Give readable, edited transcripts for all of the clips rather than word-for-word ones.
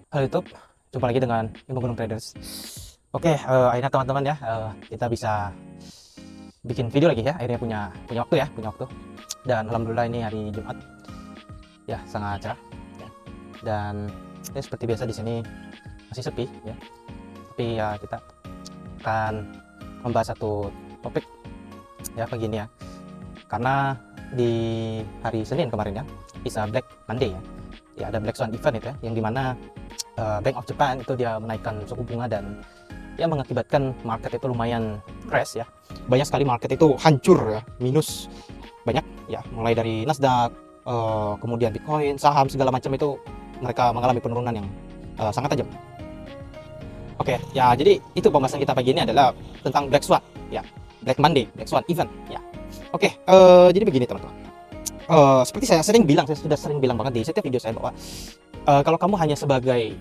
Halo YouTube, jumpa lagi dengan Bimo Gunung Traders. Oke, akhirnya teman-teman ya, kita bisa bikin video lagi ya. Akhirnya punya waktu. Dan alhamdulillah ini hari Jumat, ya sangat cerah. Ya. Dan ya, seperti biasa di sini masih sepi ya. Tapi ya kita akan membahas satu topik ya begini ya. Karena di hari Senin kemarin ya, is a Black Monday ya. Ya ada Black Swan event itu ya, yang dimana Bank of Japan itu dia menaikkan suku bunga dan ya mengakibatkan market itu lumayan crash ya. Banyak sekali market itu hancur ya, minus banyak ya, mulai dari Nasdaq, kemudian Bitcoin, saham segala macam itu mereka mengalami penurunan yang sangat tajam. Oke, ya jadi itu pembahasan kita pagi ini adalah tentang Black Swan ya, Black Monday, Black Swan event ya. Oke, jadi begini teman-teman. Seperti saya sudah sering bilang banget di setiap video saya bahwa kalau kamu hanya sebagai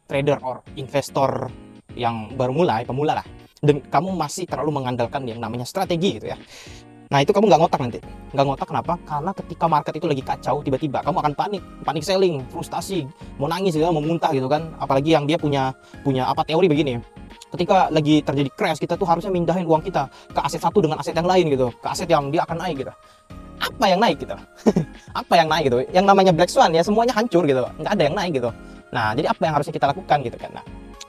trader or investor yang baru mulai, pemula lah, dan kamu masih terlalu mengandalkan yang namanya strategi gitu ya. Nah itu kamu nggak ngotak nanti, nggak ngotak kenapa? Karena ketika market itu lagi kacau, tiba-tiba kamu akan panik selling, frustasi, mau nangis gitu, mau muntah gitu kan. Apalagi yang dia punya teori begini. Ketika lagi terjadi crash, kita tuh harusnya mindahin uang kita ke aset satu dengan aset yang lain gitu, ke aset yang dia akan naik gitu. Apa yang naik gitu? Apa yang naik gitu? Yang namanya Black Swan ya semuanya hancur gitu, nggak ada yang naik gitu. Nah jadi apa yang harusnya kita lakukan gitu kan? Nah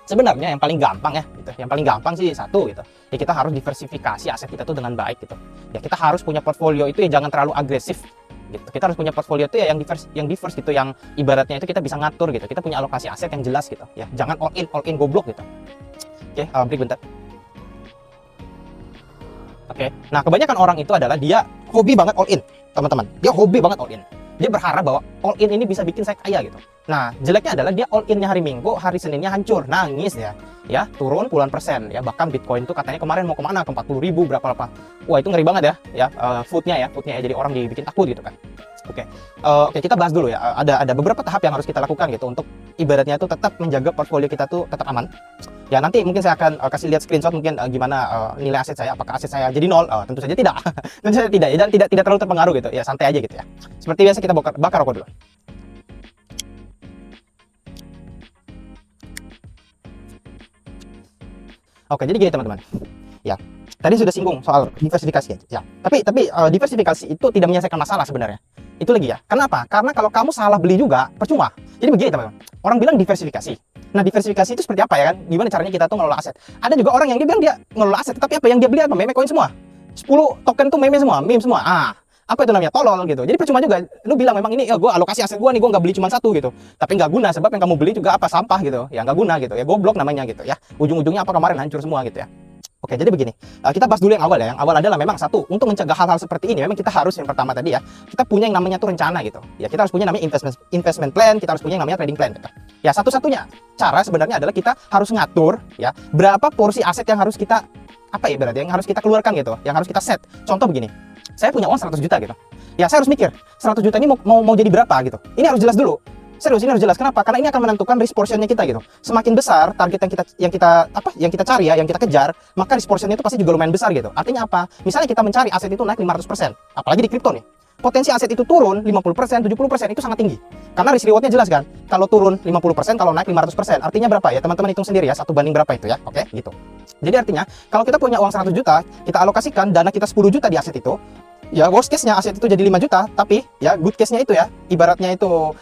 sebenarnya yang paling gampang ya gitu, yang paling gampang sih satu gitu, ya kita harus diversifikasi aset kita tuh dengan baik gitu. Ya kita harus punya portfolio itu ya jangan terlalu agresif gitu. Kita harus punya portfolio itu ya yang diverse gitu, yang ibaratnya itu kita bisa ngatur gitu. Kita punya alokasi aset yang jelas gitu. Ya jangan all in goblok gitu. Oke, break bentar. Oke, nah kebanyakan orang itu adalah dia hobi banget all in, teman-teman. Dia hobi banget all in. Dia berharap bahwa all in ini bisa bikin saya kaya gitu. Nah, jeleknya adalah dia all innya hari Minggu, hari Seninnya hancur, nangis ya. Ya, turun puluhan persen ya. Bahkan Bitcoin itu katanya kemarin mau kemana, ke 40.000 berapa. Wah, itu ngeri banget ya. Footnya ya. Jadi orang dibikin takut gitu kan. Oke, kita bahas dulu ya. Ada beberapa tahap yang harus kita lakukan gitu untuk ibaratnya itu tetap menjaga portfolio kita tuh tetap aman. Ya nanti mungkin saya akan kasih lihat screenshot mungkin gimana nilai aset saya, apakah aset saya jadi nol? Tentu saja tidak. Tentu saja tidak ya, dan tidak terlalu terpengaruh gitu ya, santai aja gitu ya. Seperti biasa kita bakar rokok dulu. Oke, jadi gini teman-teman. Ya, tadi sudah singgung soal diversifikasi ya. Tapi diversifikasi itu tidak menyelesaikan masalah sebenarnya. Itu lagi ya. Kenapa? Karena kalau kamu salah beli juga percuma. Jadi begini teman-teman. Orang bilang diversifikasi. Nah, diversifikasi itu seperti apa ya kan? Gimana caranya kita tuh ngelola aset? Ada juga orang yang dia bilang dia ngelola aset, tapi apa yang dia beli apa? Meme coin semua. 10 token tuh meme semua, meme semua. Apa itu namanya? Tolol gitu. Jadi percuma juga. Lu bilang memang ini gue alokasi aset gue nih, gue nggak beli cuma satu gitu. Tapi nggak guna, sebab yang kamu beli juga apa? Sampah gitu. Ya nggak guna gitu. Ya goblok namanya gitu ya. Ujung-ujungnya apa kemarin hancur semua gitu ya. Oke, jadi begini, kita bahas dulu yang awal ya. Yang awal adalah memang satu, untuk mencegah hal-hal seperti ini, memang kita harus yang pertama tadi ya, kita punya yang namanya tuh rencana gitu. Ya, kita harus punya namanya investment plan, kita harus punya yang namanya trading plan gitu. Ya, satu-satunya cara sebenarnya adalah kita harus ngatur ya, berapa porsi aset yang harus kita berarti yang harus kita keluarkan gitu, yang harus kita set. Contoh begini, saya punya uang 100 juta gitu. Ya, saya harus mikir, 100 juta ini mau jadi berapa gitu. Ini harus jelas dulu. Serius, ini harus jelas. Kenapa? Karena ini akan menentukan risk portionnya kita gitu. Semakin besar target yang kita cari ya, yang kita kejar, maka risk portionnya itu pasti juga lumayan besar gitu. Artinya apa? Misalnya kita mencari aset itu naik 500%, apalagi di kripto nih. Potensi aset itu turun 50%, 70% itu sangat tinggi. Karena risk rewardnya jelas kan. Kalau turun 50%, kalau naik 500%, artinya berapa ya? Teman-teman hitung sendiri ya, 1 banding berapa itu ya. Oke, gitu. Jadi artinya, kalau kita punya uang 100 juta, kita alokasikan dana kita 10 juta di aset itu, ya worst case-nya aset itu jadi 5 juta, tapi ya good case-nya itu ya, ibaratnya itu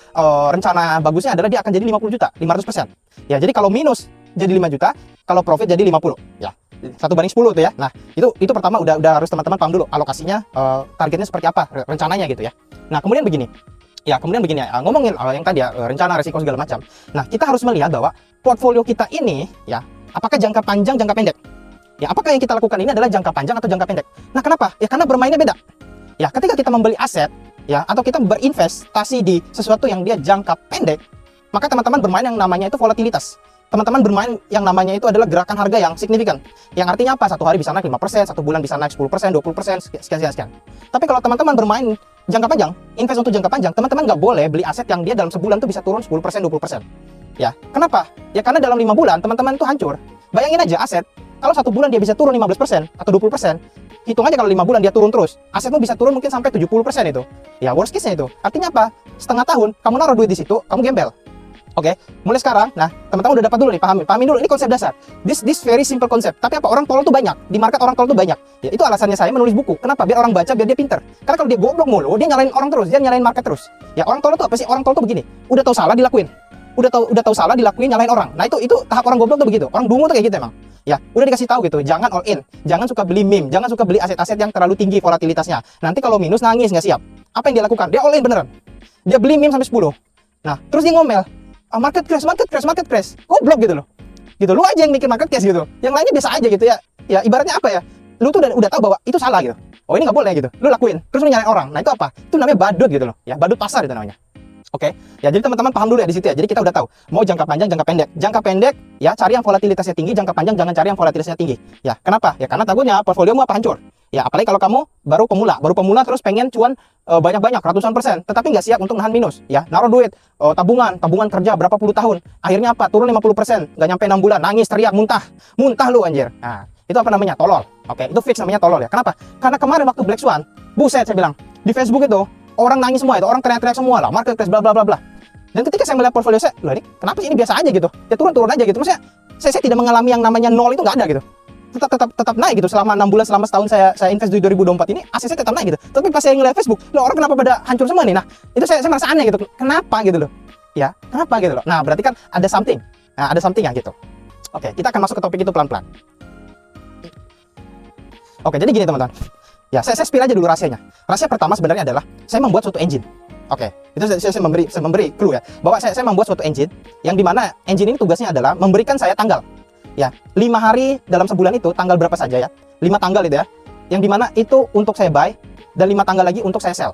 rencana bagusnya adalah dia akan jadi 50 juta, 500%. Ya, jadi kalau minus jadi 5 juta, kalau profit jadi 50. Ya, 1 banding 10 tuh ya. Nah, itu pertama udah harus teman-teman paham dulu alokasinya, targetnya seperti apa, rencananya gitu ya. Nah, kemudian begini ya, ngomongin yang tadi ya, rencana resiko segala macam. Nah, kita harus melihat bahwa portfolio kita ini ya, apakah jangka panjang, jangka pendek. Ya, apakah yang kita lakukan ini adalah jangka panjang atau jangka pendek? Nah, kenapa? Ya, karena bermainnya beda. Ya, ketika kita membeli aset, ya, atau kita berinvestasi di sesuatu yang dia jangka pendek, maka teman-teman bermain yang namanya itu volatilitas. Teman-teman bermain yang namanya itu adalah gerakan harga yang signifikan. Yang artinya apa? Satu hari bisa naik 5%, satu bulan bisa naik 10%, 20%, sekian. Tapi kalau teman-teman bermain jangka panjang, invest untuk jangka panjang, teman-teman nggak boleh beli aset yang dia dalam sebulan tuh bisa turun 10%, 20%. Ya, kenapa? Ya karena dalam 5 bulan teman-teman tuh hancur. Bayangin aja aset, kalau 1 bulan dia bisa turun 15% atau 20%, hitung aja kalau 5 bulan dia turun terus, asetmu bisa turun mungkin sampai 70% itu. Ya worst case-nya itu. Artinya apa? Setengah tahun kamu naruh duit di situ, kamu gembel. Oke, mulai sekarang, nah teman-teman udah dapat dulu nih, pahamin dulu, ini konsep dasar. This very simple konsep. Tapi apa, orang tolol tuh banyak, di market orang tolol tuh banyak. Ya, itu alasannya saya menulis buku. Kenapa? Biar orang baca, biar dia pinter. Karena kalau dia goblok mulu, dia nyalain orang terus, dia nyalain market terus. Ya, orang tolol tuh apa sih? Orang tolol tuh begini, udah tahu salah dilakuin. Udah tahu salah dilakuin, nyalain orang. Nah, itu tahap orang goblok tuh begitu. Orang dungu tuh kayak gitu emang. Ya, udah dikasih tahu gitu, jangan all in, jangan suka beli meme, jangan suka beli aset-aset yang terlalu tinggi volatilitasnya. Nanti kalau minus nangis nggak siap. Apa yang dia lakukan? Dia all in beneran. Dia beli meme sampai 10. Nah, terus dia ngomel, market crash, goblok gitu loh. Gitu, lu aja yang mikir market crash gitu. Yang lainnya biasa aja gitu ya. Ya ibaratnya apa ya? Lu tuh udah tahu bahwa itu salah gitu. Oh, ini nggak boleh gitu. Lu lakuin, terus lu nyalain orang. Nah, itu apa? Itu namanya badut gitu loh. Ya, badut pasar itu namanya. Oke, ya jadi teman-teman paham dulu ya di situ ya. Jadi kita udah tahu mau jangka panjang, jangka pendek. Jangka pendek ya cari yang volatilitasnya tinggi, jangka panjang jangan cari yang volatilitasnya tinggi. Ya, kenapa? Ya karena takutnya portfoliomu apa hancur. Ya, apalagi kalau kamu baru pemula terus pengen cuan banyak-banyak ratusan %, tetapi nggak siap untuk nahan minus. Ya, naruh duit, tabungan kerja berapa puluh tahun. Akhirnya apa? Turun 50%, nggak nyampe 6 bulan, nangis, teriak, muntah lu anjir. Nah, itu apa namanya? Tolol. Oke, itu fix namanya tolol ya. Kenapa? Karena kemarin waktu Black Swan, buset saya bilang, di Facebook itu orang nangis semua itu, orang teriak-teriak semua lah, market crash bla bla bla bla. Dan ketika saya melihat portfolio saya, loh ini kenapa sih ini biasa aja gitu? Ya turun aja gitu. Maksudnya saya tidak mengalami yang namanya nol, itu nggak ada gitu. Tetap naik gitu selama 6 bulan, selama setahun saya invest di 2024 ini, aset saya tetap naik gitu. Tapi pas saya ngeliat Facebook, loh orang kenapa pada hancur semua nih? Nah, itu saya merasa aneh gitu. Kenapa gitu loh? Ya, kenapa gitu loh? Nah, berarti kan ada something. Nah, ada something ya gitu. Oke, kita akan masuk ke topik itu pelan-pelan. Oke, jadi gini teman-teman. Ya, saya spill aja dulu rahasianya. Rahasia pertama sebenarnya adalah saya membuat suatu engine. Oke, itu saya memberi clue ya, bahwa saya membuat suatu engine yang dimana engine ini tugasnya adalah memberikan saya tanggal. Ya, 5 hari dalam sebulan itu tanggal berapa saja ya? 5 tanggal itu ya. Yang dimana itu untuk saya buy dan 5 tanggal lagi untuk saya sell.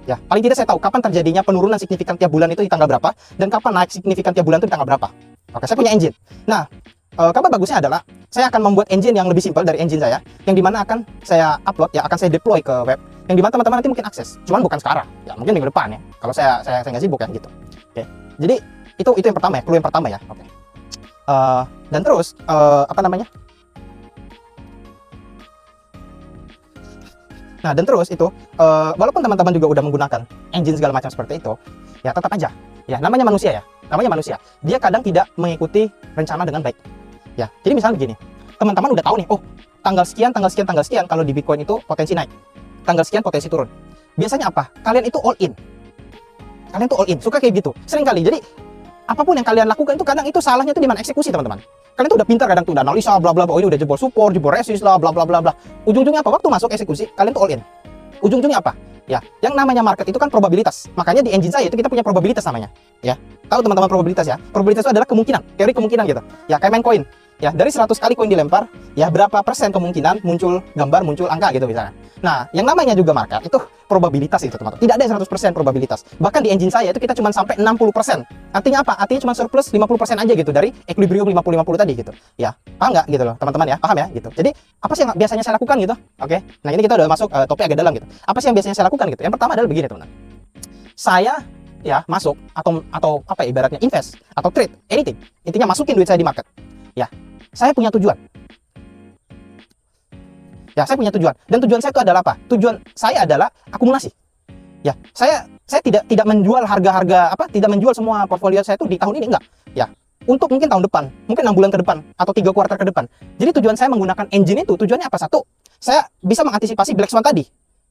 Ya, paling tidak saya tahu kapan terjadinya penurunan signifikan tiap bulan itu di tanggal berapa dan kapan naik signifikan tiap bulan itu di tanggal berapa. Oke, saya punya engine. Nah, kabar bagusnya adalah saya akan membuat engine yang lebih simpel dari engine saya, yang dimana akan saya upload ya, akan saya deploy ke web, yang dimana teman-teman nanti mungkin akses, cuman bukan sekarang ya, mungkin minggu depan ya, kalau saya nggak sibuk ya gitu. Oke, jadi itu yang pertama ya, clue yang pertama ya. Oke. Dan terus apa namanya, nah dan terus itu walaupun teman-teman juga udah menggunakan engine segala macam seperti itu ya, tetap aja ya, namanya manusia, dia kadang tidak mengikuti rencana dengan baik ya. Jadi misalnya begini, teman-teman udah tahu nih, oh tanggal sekian kalau di Bitcoin itu potensi naik, tanggal sekian potensi turun. Biasanya apa? Kalian itu all in, suka kayak gitu sering kali. Jadi apapun yang kalian lakukan itu kadang itu salahnya itu di mana eksekusi teman-teman. Kalian tuh udah pintar kadang tuh udah analisa bla bla bla, oh ini udah jebol support, jebol resist lah bla bla bla bla. Ujung-ujungnya apa? Waktu masuk eksekusi kalian tuh all in. Ujung-ujungnya apa? Ya, yang namanya market itu kan probabilitas. Makanya di engine saya itu kita punya probabilitas namanya. Ya, tahu teman-teman probabilitas ya? Probabilitas itu adalah kemungkinan, teori kemungkinan gitu. Ya, kayak main koin. Ya, dari 100 kali koin dilempar, ya berapa persen kemungkinan muncul gambar, muncul angka gitu misalnya. Nah, yang namanya juga market itu probabilitas itu teman-teman. Tidak ada 100% probabilitas. Bahkan di engine saya itu kita cuma sampai 60%. Artinya apa? Artinya cuma surplus 50% aja gitu dari equilibrium 50-50 tadi gitu. Ya, paham nggak gitu loh teman-teman ya? Paham ya gitu. Jadi, apa sih yang biasanya saya lakukan gitu? Oke. Nah, ini kita udah masuk topik agak dalam gitu. Apa sih yang biasanya saya lakukan gitu? Yang pertama adalah begini, teman-teman. Saya ya masuk atau apa ya, ibaratnya invest atau trade anything. Intinya masukin duit saya di market. Ya, saya punya tujuan. Ya, saya punya tujuan. Dan tujuan saya itu adalah apa? Tujuan saya adalah akumulasi. Ya, saya tidak menjual harga-harga apa, tidak menjual semua portfolio saya itu di tahun ini, enggak. Ya, untuk mungkin tahun depan, mungkin 6 bulan ke depan atau 3 kuartal ke depan. Jadi tujuan saya menggunakan engine itu tujuannya apa? Satu, saya bisa mengantisipasi Black Swan tadi.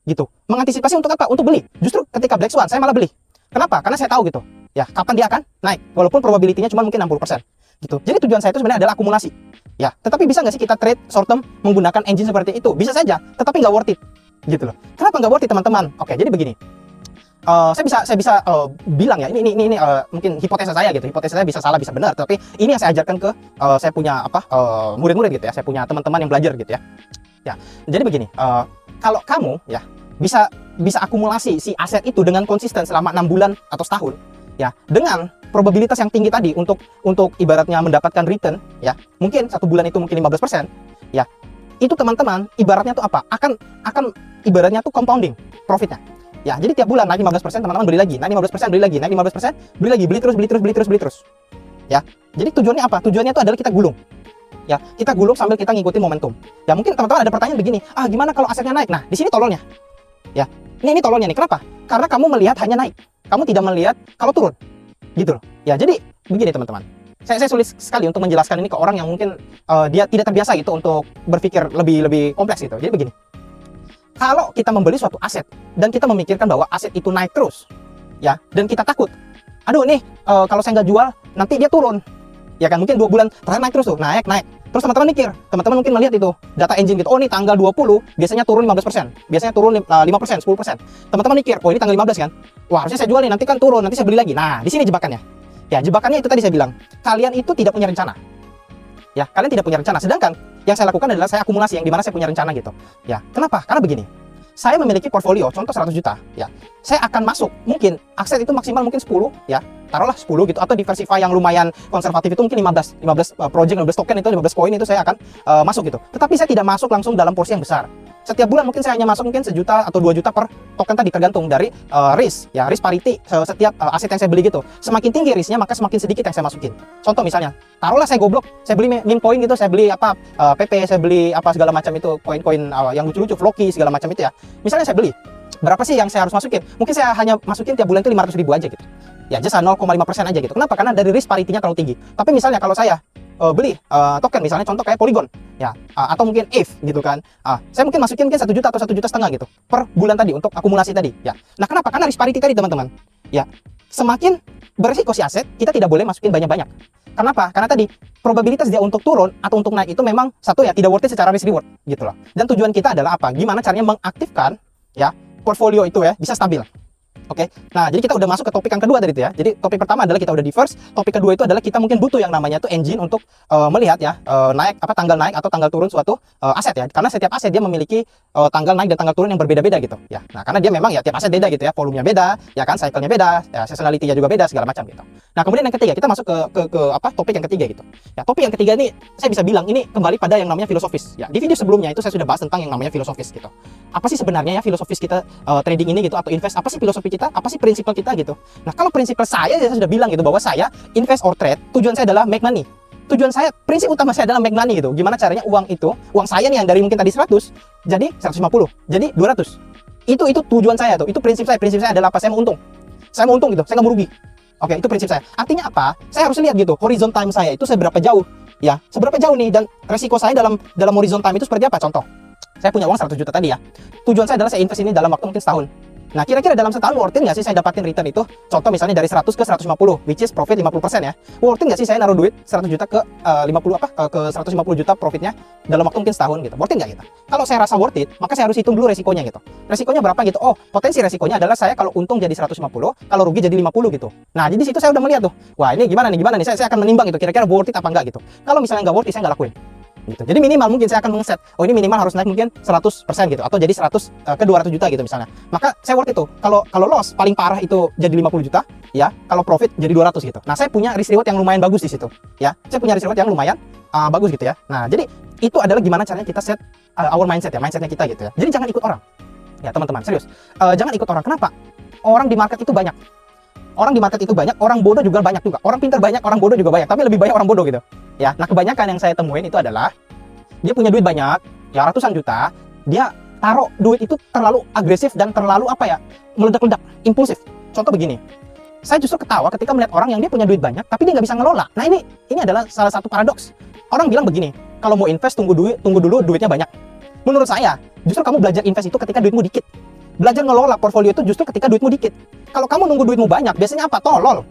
Gitu. Mengantisipasi untuk apa? Untuk beli. Justru ketika Black Swan saya malah beli. Kenapa? Karena saya tahu gitu. Ya, kapan dia akan naik walaupun probability-nya cuma mungkin 60%. Gitu. Jadi tujuan saya itu sebenarnya adalah akumulasi. Ya, tetapi bisa nggak sih kita trade short term menggunakan engine seperti itu? Bisa saja, tetapi nggak worth it. Gitu loh. Kenapa nggak worth it, teman-teman? Oke, jadi begini. Saya bisa bilang ya, ini mungkin hipotesa saya gitu. Hipotesa saya bisa salah, bisa benar, tapi ini yang saya ajarkan ke saya punya murid-murid gitu ya. Saya punya teman-teman yang belajar gitu ya. Ya, jadi begini, kalau kamu ya bisa akumulasi si aset itu dengan konsisten selama 6 bulan atau setahun, ya, dengan probabilitas yang tinggi tadi untuk ibaratnya mendapatkan return, ya, mungkin 1 bulan itu mungkin 15%, ya, itu teman-teman ibaratnya tuh apa? Akan ibaratnya tuh compounding profitnya. Ya, jadi tiap bulan naik 15%, teman-teman beli lagi, naik 15%, beli lagi, naik 15%, beli lagi, beli terus. Ya, jadi tujuannya apa? Tujuannya itu adalah kita gulung. Ya, kita gulung sambil kita ngikutin momentum. Ya, mungkin teman-teman ada pertanyaan begini, gimana kalau asetnya naik? Nah, di sini tololnya. Ya, ini tololnya nih. Kenapa? Karena kamu melihat hanya naik. Kamu tidak melihat kalau turun. Gitu loh. Ya, jadi begini teman-teman. Saya sulit sekali untuk menjelaskan ini ke orang yang mungkin dia tidak terbiasa gitu untuk berpikir lebih kompleks gitu. Jadi begini. Kalau kita membeli suatu aset dan kita memikirkan bahwa aset itu naik terus, ya, dan kita takut, aduh nih kalau saya nggak jual nanti dia turun, ya kan? Mungkin 2 bulan terakhir naik terus tuh, naik. Terus teman-teman mikir, teman-teman mungkin melihat itu data engine gitu, oh nih tanggal 20 biasanya turun 15%, biasanya turun 5%, 10%. Teman-teman mikir, oh ini tanggal 15 kan? Wah harusnya saya jual nih, nanti kan turun, nanti saya beli lagi. Nah di sini jebakannya. Ya jebakannya itu tadi saya bilang, kalian itu tidak punya rencana. Ya, kalian tidak punya rencana. Sedangkan yang saya lakukan adalah saya akumulasi, yang dimana saya punya rencana gitu. Ya, kenapa? Karena begini. Saya memiliki portfolio, contoh 100 juta, ya. Saya akan masuk, mungkin aset itu maksimal mungkin 10, ya. Taruhlah 10 gitu, atau diversify yang lumayan konservatif itu mungkin 15 project, 15 token itu, 15 koin itu saya akan masuk gitu. Tetapi saya tidak masuk langsung dalam porsi yang besar. Setiap bulan mungkin saya hanya masuk mungkin 1 juta atau 2 juta per token tadi, tergantung dari risk, ya, risk parity setiap aset yang saya beli gitu. Semakin tinggi risknya, maka semakin sedikit yang saya masukin. Contoh misalnya, taruhlah saya goblok, saya beli meme coin gitu, saya beli apa PP, saya beli apa segala macam itu, koin-koin yang lucu-lucu, Floki segala macam itu ya. Misalnya saya beli, berapa sih yang saya harus masukin? Mungkin saya hanya masukin tiap bulan itu 500 ribu aja gitu. Ya, just 0,5% aja gitu. Kenapa? Karena dari risk parity-nya terlalu tinggi. Tapi misalnya kalau saya beli token, misalnya contoh kayak Polygon, ya, atau mungkin ETH gitu kan, saya mungkin masukin mungkin 1 juta atau 1,5 juta gitu per bulan tadi untuk akumulasi tadi, ya. Nah kenapa? Karena risk parity tadi teman-teman, ya, semakin berisiko si aset, kita tidak boleh masukin banyak-banyak. Kenapa? Karena tadi probabilitas dia untuk turun atau untuk naik itu memang satu ya tidak worth it secara risk reward gitu loh. Dan tujuan kita adalah apa? Gimana caranya mengaktifkan ya portfolio itu ya bisa stabil. Oke, nah jadi kita udah masuk ke topik yang kedua tadi itu ya. Jadi topik pertama adalah kita udah diverse, topik kedua itu adalah kita mungkin butuh yang namanya tuh engine untuk melihat ya naik apa tanggal naik atau tanggal turun suatu aset ya. Karena setiap aset dia memiliki tanggal naik dan tanggal turun yang berbeda-beda gitu ya. Nah karena dia memang ya tiap aset beda gitu ya, volumenya beda, ya kan, cycle-nya beda, ya, seasonality-nya juga beda segala macam gitu. Nah kemudian yang ketiga kita masuk ke apa topik yang ketiga gitu. Ya topik yang ketiga ini saya bisa bilang ini kembali pada yang namanya filosofis. Ya di video sebelumnya itu saya sudah bahas tentang yang namanya filosofis gitu. Apa sih sebenarnya ya filosofis kita trading ini gitu atau invest? Apa sih filosofi kita? Apa sih prinsip kita gitu. Nah kalau prinsip saya sudah bilang gitu bahwa saya invest or trade, tujuan saya adalah make money. Tujuan saya, prinsip utama saya adalah make money gitu. Gimana caranya uang saya nih yang dari mungkin tadi 100 jadi 150, jadi 200. Itu tujuan saya tuh. Itu prinsip saya. Prinsip saya adalah apa? Saya mau untung. Saya mau untung gitu. Saya nggak mau rugi. Oke, itu prinsip saya. Artinya apa? Saya harus lihat gitu. Horizon time saya itu seberapa jauh. Ya, seberapa jauh nih dan resiko saya dalam horizon time itu seperti apa? Contoh, saya punya uang 100 juta tadi ya. Tujuan saya adalah saya invest ini dalam waktu mungkin setahun. Nah, kira-kira dalam setahun worth it nggak sih saya dapatin return itu? Contoh misalnya dari 100 ke 150, which is profit 50% ya. Worth it nggak sih saya naruh duit 100 juta ke 150 juta profitnya dalam waktu mungkin setahun gitu? Worth it nggak gitu? Kalau saya rasa worth it, maka saya harus hitung dulu resikonya gitu. Resikonya berapa gitu? Oh, potensi resikonya adalah saya kalau untung jadi 150, kalau rugi jadi 50 gitu. Nah, jadi situ saya udah melihat tuh. Wah, ini gimana nih? Saya akan menimbang gitu. Kira-kira worth it apa enggak gitu. Kalau misalnya nggak worth it, saya nggak lakuin. Gitu. Jadi minimal mungkin saya akan mengset, oh ini minimal harus naik mungkin 100% gitu atau jadi 100 ke 200 juta gitu misalnya. Maka saya worth itu. Kalau loss paling parah itu jadi 50 juta, ya. Kalau profit jadi 200 gitu. Nah, saya punya risk reward yang lumayan bagus di situ, ya. Saya punya risk reward yang lumayan bagus gitu ya. Nah, jadi itu adalah gimana caranya kita set our mindset ya, mindsetnya kita gitu ya. Jadi jangan ikut orang. Ya, teman-teman, serius. Jangan ikut orang. Kenapa? Orang di market itu banyak. Orang di market itu banyak, orang bodoh juga banyak juga. Orang pintar banyak, orang bodoh juga banyak, tapi lebih banyak orang bodoh gitu. Ya, nah kebanyakan yang saya temuin itu adalah dia punya duit banyak, ya ratusan juta, dia taruh duit itu terlalu agresif dan terlalu apa ya, meledak-ledak, impulsif. Contoh begini, saya justru ketawa ketika melihat orang yang dia punya duit banyak, tapi dia nggak bisa ngelola. Nah ini adalah salah satu paradoks. Orang bilang begini, kalau mau invest tunggu dulu duitnya banyak. Menurut saya, justru kamu belajar invest itu ketika duitmu dikit. Belajar ngelola portfolio itu justru ketika duitmu dikit. Kalau kamu nunggu duitmu banyak, biasanya apa? Tolol.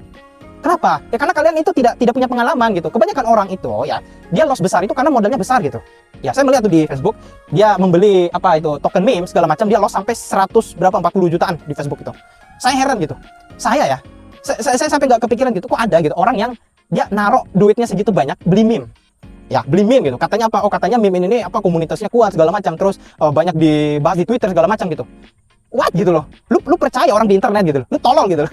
Kenapa? Ya karena kalian itu tidak punya pengalaman gitu. Kebanyakan orang itu ya, dia loss besar itu karena modalnya besar gitu. Ya saya melihat tuh di Facebook, dia membeli apa itu token meme segala macam, dia loss sampai 140 jutaan di Facebook itu. Saya heran gitu. Saya sampai nggak kepikiran gitu, kok ada gitu orang yang dia naruh duitnya segitu banyak beli meme. Ya, beli meme gitu. Katanya apa? Oh, katanya meme ini apa komunitasnya kuat segala macam, terus banyak dibahas di Twitter segala macam gitu. What gitu loh. Lu percaya orang di internet gitu loh. Lu tolol gitu loh.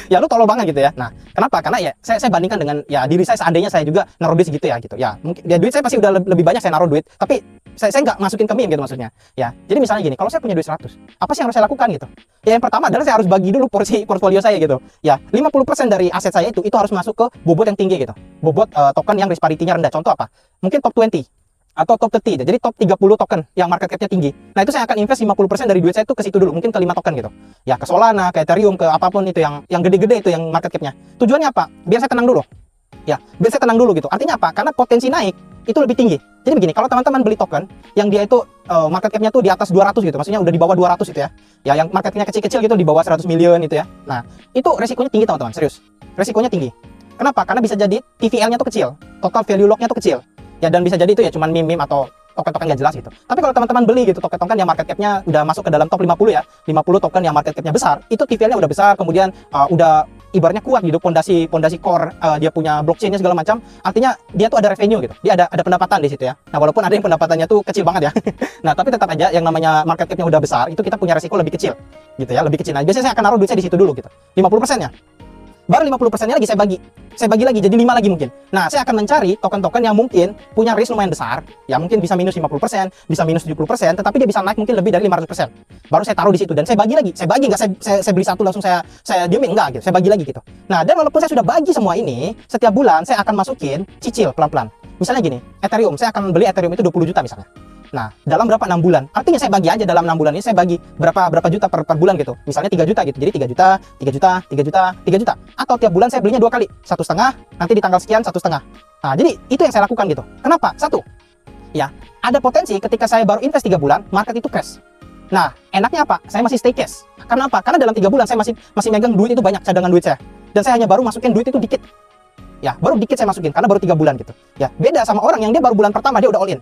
Ya lu tolol banget gitu ya. Nah, kenapa? Karena ya saya bandingkan dengan ya diri saya, seandainya saya juga naruh duit segitu ya gitu. Ya, mungkin ya duit saya pasti udah lebih banyak saya naruh duit, tapi saya nggak masukin ke meme gitu maksudnya. Ya. Jadi misalnya gini, kalau saya punya duit 100, apa sih yang harus saya lakukan gitu? Ya yang pertama adalah saya harus bagi dulu porsi portfolio saya gitu. Ya, 50% dari aset saya itu harus masuk ke bobot yang tinggi gitu. Bobot token yang risk parity-nya rendah. Contoh apa? Mungkin top 20. atau top 30, jadi top 30 token yang market cap-nya tinggi. Nah, itu saya akan invest 50% dari duit saya itu ke situ dulu, mungkin ke 5 token gitu. Ya, ke Solana, ke Ethereum, ke apapun itu yang gede-gede itu yang market cap-nya. Tujuannya apa? Biar saya tenang dulu. Ya, biar saya tenang dulu gitu. Artinya apa? Karena potensi naik itu lebih tinggi. Jadi begini, kalau teman-teman beli token yang dia itu market cap-nya tuh di atas 200 gitu, maksudnya udah di bawah 200 itu ya. Ya, yang market cap-nya kecil-kecil gitu di bawah 100 million itu ya. Nah, itu resikonya tinggi teman-teman, serius. Resikonya tinggi. Kenapa? Karena bisa jadi TVL-nya tuh kecil, total value lock-nya tuh kecil. Ya, dan bisa jadi itu ya cuman meme-meme atau token-token nggak jelas gitu. Tapi kalau teman-teman beli gitu token-token yang market cap-nya udah masuk ke dalam top 50 ya, 50 token yang market cap-nya besar, itu TVL-nya udah besar, kemudian udah ibaratnya kuat gitu, pondasi core dia punya blockchain-nya segala macam, artinya dia tuh ada revenue gitu. Dia ada pendapatan di situ ya. Nah, walaupun ada yang pendapatannya tuh kecil banget ya. Nah, tapi tetap aja yang namanya market cap-nya udah besar, itu kita punya resiko lebih kecil. Gitu ya, lebih kecil. Nah, biasanya saya akan naruh duit saya di situ dulu gitu. 50%-nya. Baru 50%-nya lagi saya bagi. Saya bagi lagi jadi 5 lagi mungkin. Nah, saya akan mencari token-token yang mungkin punya risk lumayan besar, ya mungkin bisa minus 50%, bisa minus 70%, tetapi dia bisa naik mungkin lebih dari 500%. Baru saya taruh di situ dan saya bagi lagi. Saya bagi, enggak saya beli satu langsung saya diemin, enggak gitu. Saya bagi lagi gitu. Nah, dan walaupun saya sudah bagi semua ini, setiap bulan saya akan masukin cicil pelan-pelan. Misalnya gini, Ethereum, saya akan beli Ethereum itu 20 juta misalnya. Nah, dalam berapa 6 bulan? Artinya saya bagi aja dalam 6 bulan ini saya bagi berapa juta per bulan gitu. Misalnya 3 juta gitu. Jadi 3 juta, 3 juta, 3 juta, 3 juta. Atau tiap bulan saya belinya 2 kali. 1,5, nanti di tanggal sekian 1,5. Nah, jadi itu yang saya lakukan gitu. Kenapa? Satu, ya, ada potensi ketika saya baru invest 3 bulan, market itu crash. Nah, enaknya apa? Saya masih stay cash. Karena apa? Karena dalam 3 bulan saya masih megang duit itu banyak, cadangan duit saya. Dan saya hanya baru masukin duit itu dikit. Ya, baru dikit saya masukin karena baru 3 bulan gitu. Ya, beda sama orang yang dia baru bulan pertama dia udah all in.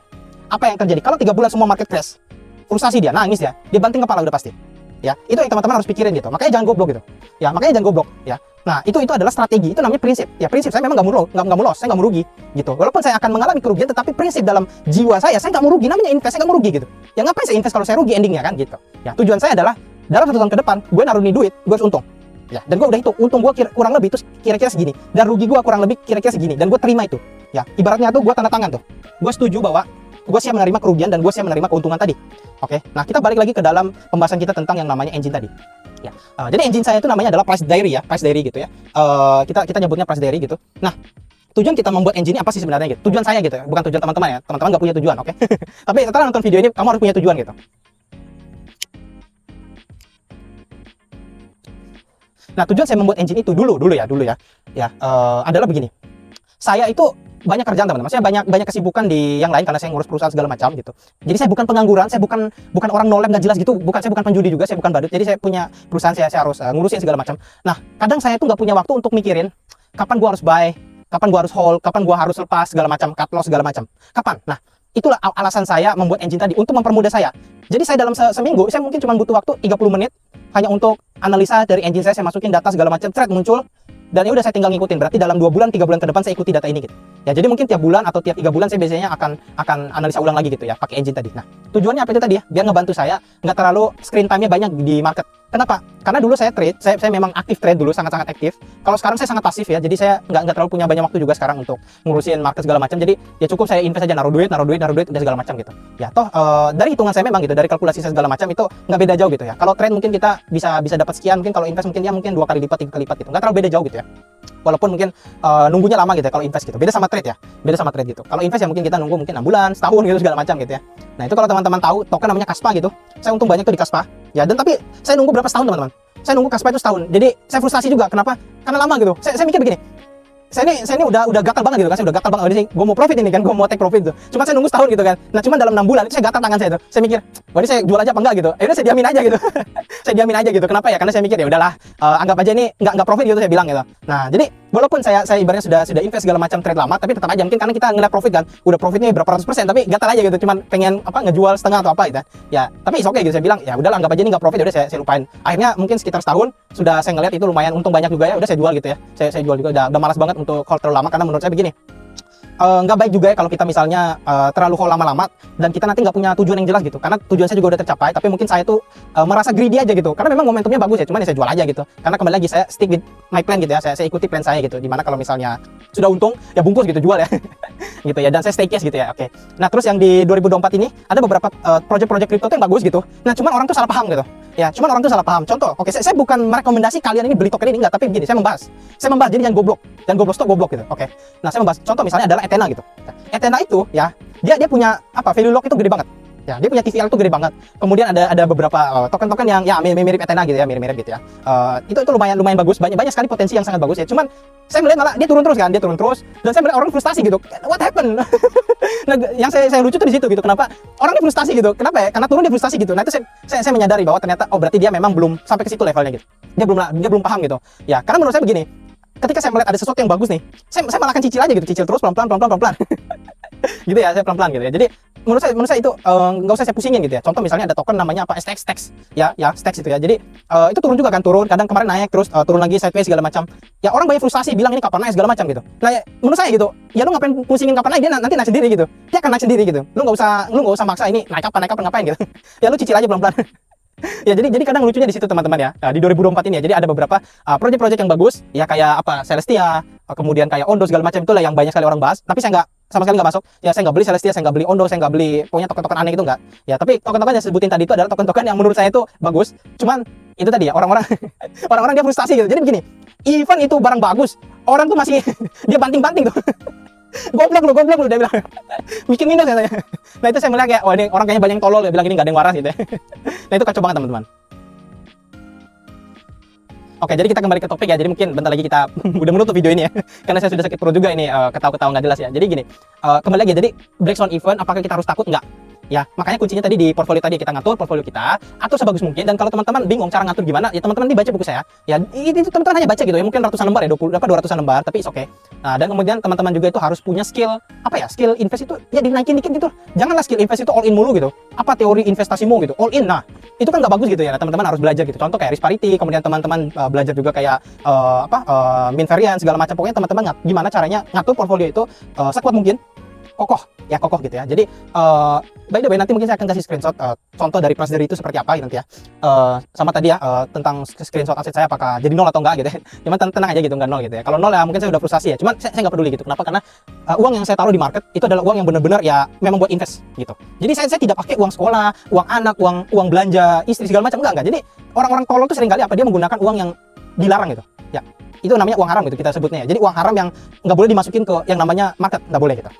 Apa yang terjadi? Kalau 3 bulan semua market crash, frustasi dia, nangis ya, dia banting kepala udah pasti. Ya, itu yang teman-teman harus pikirin gitu. Makanya jangan goblok gitu. Ya, makanya jangan goblok ya. Nah, itu adalah strategi, itu namanya prinsip. Ya, prinsip saya memang nggak mau loss, saya nggak mau rugi gitu. Walaupun saya akan mengalami kerugian, tetapi prinsip dalam jiwa saya nggak mau rugi. Namanya invest, saya nggak mau rugi gitu. Ya, ngapain saya invest kalau saya rugi endingnya kan gitu. Ya, tujuan saya adalah dalam 1 tahun ke depan, gue naruh nih duit, gue harus untung. Ya, dan gue udah hitung, untung gue kurang lebih itu kira-kira segini, dan rugi gue kurang lebih kira-kira segini, dan gue terima itu. Ya, ibaratnya tuh gue tanda tangan tuh. Gue setuju bahwa gue siap menerima kerugian dan gue siap menerima keuntungan tadi. Oke, nah kita balik lagi ke dalam pembahasan kita tentang yang namanya engine tadi. Ya, jadi engine saya itu namanya adalah price diary ya, price diary gitu ya. Kita nyebutnya price diary gitu. Nah, tujuan kita membuat engine ini apa sih sebenarnya gitu? Tujuan saya gitu ya, bukan tujuan teman-teman ya. Teman-teman nggak punya tujuan, oke? Tapi setelah nonton video ini, kamu harus punya tujuan gitu. Nah, tujuan saya membuat engine itu dulu ya, adalah begini. Saya itu banyak kerjaan teman-teman, saya banyak kesibukan di yang lain karena saya ngurus perusahaan segala macam gitu. Jadi saya bukan pengangguran, saya bukan orang nolem nggak jelas gitu, saya bukan penjudi juga, saya bukan badut. Jadi saya punya perusahaan, saya harus ngurusin segala macam. Nah, kadang saya tuh nggak punya waktu untuk mikirin kapan gua harus buy, kapan gua harus hold, kapan gua harus lepas segala macam, cut loss segala macam. Kapan? Nah, itulah alasan saya membuat engine tadi untuk mempermudah saya. Jadi saya dalam seminggu saya mungkin cuma butuh waktu 30 menit hanya untuk analisa dari engine saya masukin data segala macam, thread muncul. Dan ya udah saya tinggal ngikutin, berarti dalam 2 bulan, 3 bulan ke depan saya ikuti data ini gitu. Ya, jadi mungkin tiap bulan atau tiap 3 bulan saya biasanya akan analisa ulang lagi gitu ya, pakai engine tadi. Nah, tujuannya apa itu tadi ya? Biar ngebantu saya nggak terlalu screen time-nya banyak di market. Kenapa? Karena dulu saya trade, saya memang aktif trade dulu, sangat-sangat aktif. Kalau sekarang saya sangat pasif ya, jadi saya nggak terlalu punya banyak waktu juga sekarang untuk ngurusin market segala macam. Jadi ya cukup saya invest aja, naruh duit, udah segala macam gitu. Ya toh dari hitungan saya memang gitu, dari kalkulasi saya segala macam itu nggak beda jauh gitu ya. Kalau trade mungkin kita bisa dapat sekian, mungkin kalau invest mungkin 2 kali lipat, 3 kali lipat gitu. Nggak terlalu beda jauh gitu ya. Walaupun mungkin nunggunya lama gitu ya kalau invest gitu. Beda sama trade ya. Beda sama trade gitu. Kalau invest ya mungkin kita nunggu mungkin 6 bulan, setahun gitu segala macam gitu ya. Nah, itu kalau teman-teman tahu token namanya Kaspa gitu. Saya untung banyak tuh di Kaspa. Ya, dan tapi saya nunggu berapa setahun teman-teman. Saya nunggu Kaspa itu setahun. Jadi saya frustasi juga. Kenapa? Karena lama gitu. Saya mikir begini. Saya ini udah gatal banget gitu kan. Saya udah gatal banget. Jadi gue mau profit ini kan, gue mau take profit tuh. Cuma saya nunggu setahun gitu kan. Nah, cuma dalam 6 bulan itu saya gatal tangan saya tuh. Saya mikir, wah ini saya jual aja apa enggak gitu. Akhirnya saya diamin aja gitu. Saya diamin aja gitu. Kenapa ya? Karena saya mikir ya udahlah, anggap aja ini enggak profit gitu saya bilang gitu. Nah, jadi walaupun saya ibaratnya sudah invest segala macam trade lama, tapi tetap aja mungkin karena kita ngeliat profit kan, udah profitnya berapa ratus %, tapi gatal aja gitu. Cuman pengen ngejual setengah atau apa gitu. Ya, tapi oke gitu saya bilang, ya udahlah anggap aja ini enggak profit, udah saya lupain. Akhirnya mungkin sekitar setahun sudah saya ngeliat itu lumayan untung banyak juga ya, udah saya jual gitu ya. Saya jual juga, udah malas banget untuk hold terlalu lama karena menurut saya begini. Nggak baik juga ya kalau kita misalnya terlalu hold lama-lama dan kita nanti nggak punya tujuan yang jelas gitu, karena tujuan saya juga udah tercapai tapi mungkin saya tuh merasa greedy aja gitu, karena memang momentumnya bagus ya, cuman ya saya jual aja gitu, karena kembali lagi saya stick with my plan gitu ya, saya ikuti plan saya gitu, dimana kalau misalnya sudah untung ya bungkus gitu, jual ya gitu ya, dan saya stay cash gitu ya. Oke. Nah, terus yang di 2024 ini ada beberapa project-project crypto tuh yang bagus gitu, nah cuman orang tuh salah paham gitu ya, cuman orang tuh salah paham. Contoh, oke, saya bukan merekomendasi kalian ini beli token ini, enggak, tapi begini, saya membahas, jadi jangan goblok stok goblok gitu. Oke. Nah, saya membahas contoh misalnya adalah Ethena gitu. Ethena itu ya dia punya apa, value lock itu gede banget. Ya, dia punya TVL itu gede banget. Kemudian ada beberapa token-token yang ya mirip Ethena gitu ya, mirip-mirip gitu ya. Itu lumayan bagus, banyak sekali potensi yang sangat bagus ya. Cuman saya melihat malah dia turun terus kan, dan saya melihat orang frustasi gitu. What happened? Nah, yang saya lucu tuh di situ gitu. Kenapa orang ini frustasi gitu? Kenapa ya? Karena turun dia frustasi gitu. Nah, itu saya menyadari bahwa ternyata oh berarti dia memang belum sampai ke situ levelnya gitu. Dia belum paham gitu. Ya, karena menurut saya begini, ketika saya melihat ada sesuatu yang bagus nih, saya malah akan cicil aja gitu, cicil terus pelan-pelan. Gitu ya, saya pelan-pelan gitu ya. Jadi menurut saya itu nggak usah saya pusingin gitu ya. Contoh misalnya ada token namanya apa, STX ya STX itu ya. Jadi itu turun juga kan, kadang kemarin naik terus turun lagi sideways segala macam. Ya orang banyak frustasi bilang ini kapan naik segala macam gitu. Nah, ya, menurut saya gitu, ya lu ngapain pusingin kapan naik, dia nanti naik sendiri gitu. Dia akan naik sendiri gitu. Lu nggak usah maksa ini naik kapan ngapain gitu. Ya lu cicil aja pelan-pelan. Ya jadi kadang lucunya di situ teman-teman ya. Di 2024 ini ya. Jadi ada beberapa proyek-proyek yang bagus ya, kayak apa, Celestia, kemudian kayak Ondo segala macam, itulah yang banyak sekali orang bahas. Tapi saya sama sekali nggak masuk. Ya saya nggak beli Celestia, saya nggak beli Ondo, saya nggak beli pokoknya token-token aneh gitu, nggak. Ya tapi token-token yang sebutin tadi itu adalah token-token yang menurut saya itu bagus. Cuman itu tadi ya, orang-orang orang-orang dia frustasi gitu. Jadi begini, even itu barang bagus, orang tuh masih dia banting-banting tuh. Goblok lu, dia bilang. Bikin minus katanya. Nah, itu saya melihat kayak, wah ini orang kayaknya banyak yang tolol, dia bilang ini nggak ada yang waras gitu ya. Nah, itu kacau banget teman-teman. Oke, jadi kita kembali ke topik ya. Jadi mungkin bentar lagi kita udah menutup video ini ya. Karena saya sudah sakit perut juga ini, ketawa-ketawa nggak jelas ya. Jadi gini, kembali lagi, jadi Black Swan event, apakah kita harus takut? Nggak. Ya, makanya kuncinya tadi di portfolio tadi, kita ngatur portfolio kita, atur sebagus mungkin. Dan kalau teman-teman bingung cara ngatur gimana, ya teman-teman dibaca buku saya. Ya, itu teman-teman hanya baca gitu ya, mungkin ratusan lembar ya, 200-an lembar, tapi it's okay. Nah, dan kemudian teman-teman juga itu harus punya skill, apa ya, skill invest itu ya dinaikin dikit gitu. Janganlah skill invest itu all in mulu gitu. Apa teori investasimu gitu, all in. Nah, itu kan nggak bagus gitu ya. Nah, teman-teman harus belajar gitu. Contoh kayak risk parity, kemudian teman-teman belajar juga kayak mean variance segala macam. Pokoknya teman-teman gimana caranya ngatur portfolio itu sekuat mungkin, kokoh gitu ya. Jadi by the way, nanti mungkin saya akan kasih screenshot contoh dari plus dari itu seperti apa gitu nanti ya. Sama tadi ya tentang screenshot aset saya apakah jadi nol atau enggak gitu ya. Cuman tenang aja gitu, enggak nol gitu ya. Kalau nol ya mungkin saya udah frustasi ya. Cuman saya nggak peduli gitu. Kenapa? Karena uang yang saya taruh di market itu adalah uang yang benar-benar ya memang buat invest gitu. Jadi saya tidak pakai uang sekolah, uang anak, uang belanja istri segala macam, enggak. Jadi orang-orang tolol tuh sering kali apa, dia menggunakan uang yang dilarang gitu. Ya, itu namanya uang haram gitu kita sebutnya ya. Jadi uang haram yang nggak boleh dimasukin ke yang namanya market, nggak boleh gitu.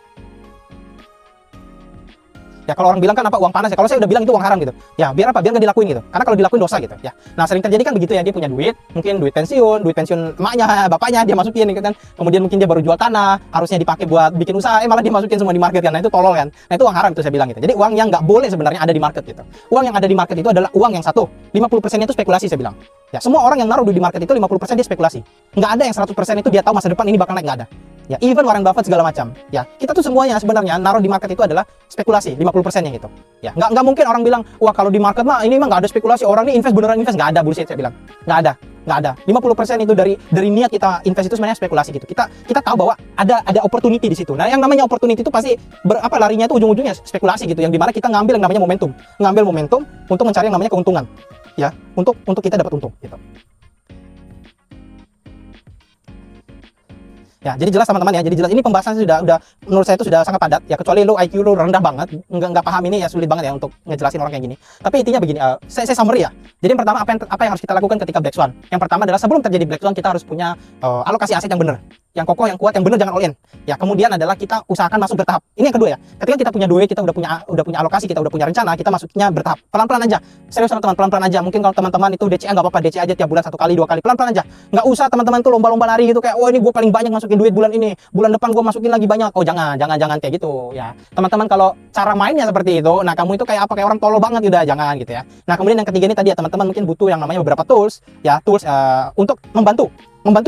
Ya kalau orang bilang kan apa, uang panas ya. Kalau saya udah bilang itu uang haram gitu. Ya biar apa? Biar nggak dilakuin gitu. Karena kalau dilakuin dosa gitu ya. Nah, sering terjadi kan begitu ya, dia punya duit, mungkin duit pensiun emaknya, bapaknya dia masukin gitu kan. Kemudian mungkin dia baru jual tanah, harusnya dipakai buat bikin usaha, malah dia masukin semua di market kan. Nah, itu tolol kan. Nah, itu uang haram itu saya bilang gitu. Jadi uang yang nggak boleh sebenarnya ada di market gitu. Uang yang ada di market itu adalah uang yang 50% itu spekulasi saya bilang. Ya, semua orang yang naruh di market itu 50% dia spekulasi. Nggak ada yang 100% itu dia tahu masa depan ini bakal naik, nggak ada. Ya, even Warren Buffett segala macam. Ya, kita tuh semuanya sebenarnya naruh di market itu adalah spekulasi, 50%-nya gitu. Ya, nggak mungkin orang bilang, wah kalau di market mah ini mah nggak ada spekulasi, orang ini invest beneran invest, nggak ada, bullshit saya bilang. Nggak ada. 50% itu dari niat kita invest itu sebenarnya spekulasi gitu. Kita tahu bahwa ada opportunity di situ. Nah, yang namanya opportunity itu pasti larinya itu ujung-ujungnya spekulasi gitu, yang dimana kita ngambil yang namanya momentum. Ngambil momentum untuk mencari yang namanya keuntungan. Ya, untuk kita dapat untung gitu. Ya, jadi jelas teman-teman ya. Jadi jelas ini pembahasannya sudah menurut saya itu sudah sangat padat ya, kecuali lu IQ lu rendah banget, nggak paham ini ya sulit banget ya untuk ngejelasin orang kayak gini. Tapi intinya begini, saya summary ya. Jadi yang pertama apa yang harus kita lakukan ketika Black Swan? Yang pertama adalah sebelum terjadi Black Swan kita harus punya alokasi aset yang benar, yang kokoh, yang kuat, yang benar, jangan all in. Ya, kemudian adalah kita usahakan masuk bertahap. Ini yang kedua ya. Ketika kita punya duit, kita udah punya alokasi, kita udah punya rencana, kita masuknya bertahap. Pelan-pelan aja. Serius teman-teman, pelan-pelan aja. Mungkin kalau teman-teman itu DCA nggak apa-apa, DCA aja tiap bulan 1 kali 2 kali, pelan-pelan aja. Nggak usah teman-teman tuh lomba-lomba lari gitu kayak, oh ini gue paling banyak masukin duit bulan ini, bulan depan gue masukin lagi banyak. Oh jangan kayak gitu ya. Teman-teman kalau cara mainnya seperti itu, nah kamu itu kayak apa, kayak orang tolol banget, udah jangan gitu ya. Nah, kemudian yang ketiga ini tadi ya, teman-teman mungkin butuh yang namanya beberapa tools ya, untuk membantu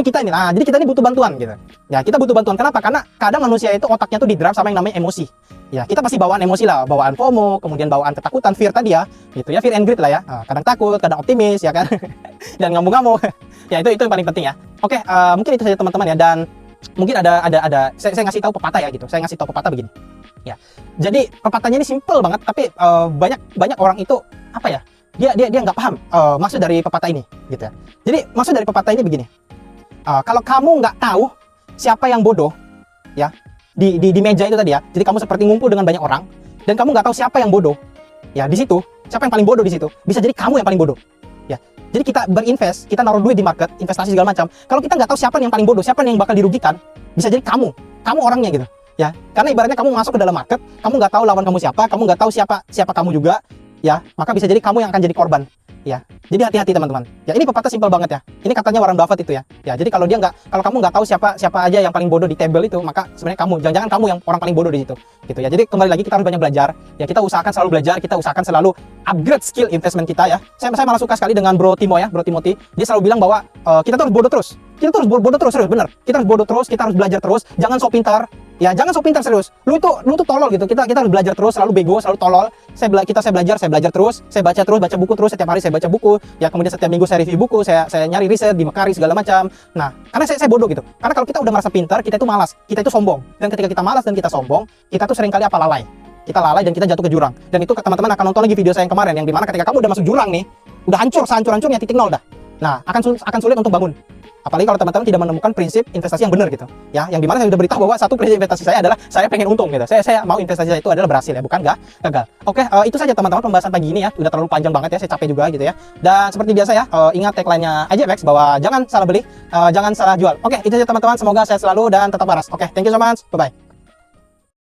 kita ini. Nah, jadi kita ini butuh bantuan gitu. Ya, kita butuh bantuan. Kenapa? Karena kadang manusia itu otaknya tuh di-drive sama yang namanya emosi. Ya, kita pasti bawaan emosi lah, bawaan FOMO, kemudian bawaan ketakutan, fear tadi ya. Gitu ya, fear and greed lah ya. Kadang takut, kadang optimis ya kan. Dan ngamuk-ngamuk. Ya, itu yang paling penting ya. Oke, mungkin itu saja teman-teman ya, dan mungkin ada saya ngasih tahu pepatah ya gitu. Saya ngasih tahu pepatah begini. Ya. Jadi pepatahnya ini simple banget, tapi banyak orang itu apa ya? Dia nggak paham maksud dari pepatah ini gitu ya. Jadi maksud dari pepatah ini begini. Kalau kamu nggak tahu siapa yang bodoh ya di meja itu tadi ya, jadi kamu seperti ngumpul dengan banyak orang dan kamu nggak tahu siapa yang bodoh ya, di situ siapa yang paling bodoh di situ, bisa jadi kamu yang paling bodoh ya. Jadi kita berinvest, kita naruh duit di market, investasi segala macam, kalau kita nggak tahu siapa yang paling bodoh, siapa yang bakal dirugikan, bisa jadi kamu orangnya gitu. ya. Karena ibaratnya kamu masuk ke dalam market, kamu nggak tahu lawan kamu siapa, kamu nggak tahu siapa kamu juga, ya. Maka bisa jadi kamu yang akan jadi korban, ya. Jadi hati-hati teman-teman. Ya ini pepatah simpel banget ya. Ini katanya Warren Buffett itu ya. Ya jadi kalau kamu nggak tahu siapa aja yang paling bodoh di table itu, maka sebenarnya jangan-jangan kamu yang orang paling bodoh di situ, gitu ya. Jadi kembali lagi kita harus banyak belajar. Ya kita usahakan selalu belajar, kita usahakan selalu upgrade skill investment kita ya. Saya malah suka sekali dengan Bro Timothy. Dia selalu bilang bahwa kita tuh harus bodoh terus. Kita tuh harus bodoh terus, serius, bener. Kita harus bodoh terus, kita harus belajar terus. Jangan sok pintar. Ya jangan sok pintar, serius. Lu tuh tolol gitu. Kita harus belajar terus, selalu bego, selalu tolol. Saya belajar terus, saya baca buku terus, setiap hari saya baca buku. Ya kemudian setiap minggu saya review buku, saya nyari riset di Mekari segala macam. Nah, karena saya bodoh gitu. Karena kalau kita udah merasa pintar, kita itu malas, kita itu sombong. Dan ketika kita malas dan kita sombong, kita tuh seringkali lalai. Kita lalai dan kita jatuh ke jurang. Dan itu teman-teman akan nonton lagi video saya yang kemarin, yang dimana ketika kamu udah masuk jurang nih, udah hancur sehancur-hancurnya, titik nol dah. Nah, akan sulit untuk bangun. Apalagi kalau teman-teman tidak menemukan prinsip investasi yang benar gitu. Ya, yang dimana saya sudah beritahu bahwa satu prinsip investasi saya adalah saya pengen untung gitu. Saya mau investasi saya itu adalah berhasil ya, bukan gagal. Oke, itu saja teman-teman pembahasan pagi ini ya. Udah terlalu panjang banget ya, saya capek juga gitu ya. Dan seperti biasa ya, ingat tagline-nya IJFX bahwa jangan salah beli, jangan salah jual. Oke, itu saja teman-teman. Semoga sehat selalu dan tetap waras. Oke, thank you so much. Bye-bye.